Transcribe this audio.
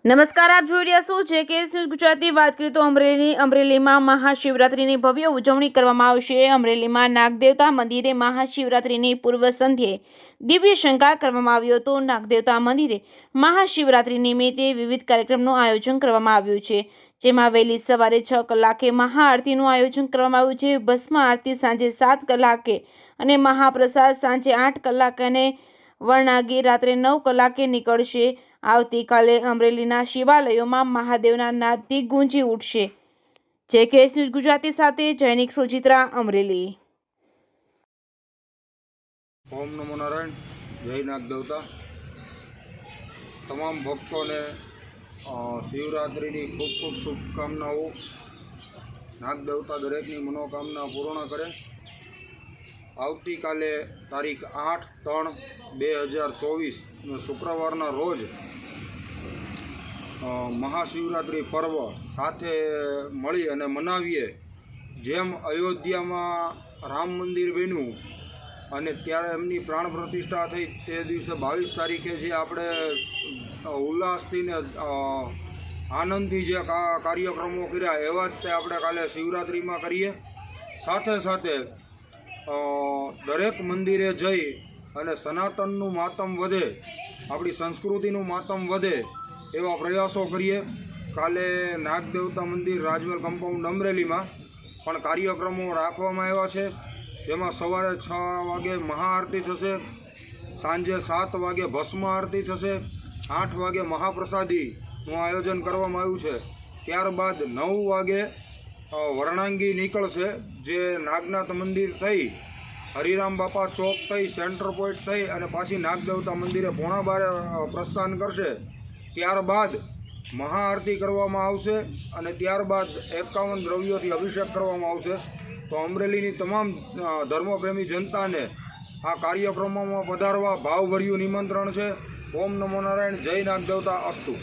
નમસ્કાર, આપ જોઈ રહ્યા છો જે કે ગુજરાતી. વાત કરીએ તો અમરેલીમાં મહાશિવરાત્રિની ભવ્ય ઉજવણી કરવામાં આવશે. અમરેલીમાં નાગદેવતા મંદિરે મહાશિવરાત્રિની પૂર્વ સંધ્યે દિવ્ય શણગાર કરવામાં આવ્યો હતો. નાગદેવતા મંદિરે મહાશિવરાત્રિ નિમિત્તે વિવિધ કાર્યક્રમનું આયોજન કરવામાં આવ્યું છે, જેમાં વહેલી સવારે 6 કલાકે મહાઆરતીનું આયોજન કરવામાં આવ્યું છે. ભસ્મ આરતી સાંજે 7 કલાકે અને મહાપ્રસાદ સાંજે 8 કલાકે અને વરણાગી રાત્રે 9 કલાકે નીકળશે. આવતીકાલે અમરેલીના શિવાલયોમાં મહાદેવના નાદથી ગુંજી ઉઠશે. જે કે ગુજરાતી સાથે જૈનિક સુચિત્રા, અમરેલી. ઓમ નમો નારાયણ. જય નાગદેવતા. તમામ ભક્તોને શિવરાત્રિની ખૂબ ખૂબ શુભકામનાઓ. નાગદેવતા દરેકની મનોકામના પૂર્ણ કરે. આવતીકાલે તારીખ 8/3/2024 શુક્રવારના રોજ મહાશિવરાત્રિ પર્વ સાથે મળી અને મનાવીએ. જેમ અયોધ્યામાં રામ મંદિર બન્યું અને ત્યારે એમની પ્રાણ પ્રતિષ્ઠા થઈ, તે દિવસે 22 તારીખે જે આપણે ઉલ્લાસથી ને આનંદથી જે કાર્યક્રમો કર્યા, એવા જ તે આપણે કાલે શિવરાત્રિમાં કરીએ. સાથે સાથે દરેક મંદિરે જઈ અને સનાતનનું માતમ વધે, આપણી સંસ્કૃતિનું માતમ વધે એવા પ્રયાસો કરીએ. કાલે નાગદેવતા મંદિર રાજમહેલ કમ્પાઉન્ડ અમરેલીમાં પણ કાર્યક્રમો રાખવામાં આવ્યા છે. જેમાં સવારે 6 વાગે મહાઆરતી થશે, સાંજે 7 વાગે ભસ્મ આરતી થશે, 8 વાગે મહાપ્રસાદીનું આયોજન કરવામાં આવ્યું છે. ત્યારબાદ 9 વાગે વરણાંગી નીકળશે, જે નાગનાથ મંદિર થઈ, હરિરામ બાપા ચોક થઈ, સેન્ટર પોઈન્ટ થઈ અને પાછી નાગદેવતા મંદિરે 11:30 પ્રસ્થાન કરશે. ત્યારબાદ મહાઆરતી કરવામાં આવશે અને ત્યારબાદ 51 દ્રવ્યોથી અભિષેક કરવામાં આવશે. તો અમરેલીની તમામ ધર્મપ્રેમી જનતાને આ કાર્યક્રમોમાં પધારવા ભાવભર્યું નિમંત્રણ છે. ઓમ નમો નારાયણ. જય નાગદેવતા. અસ્તુ.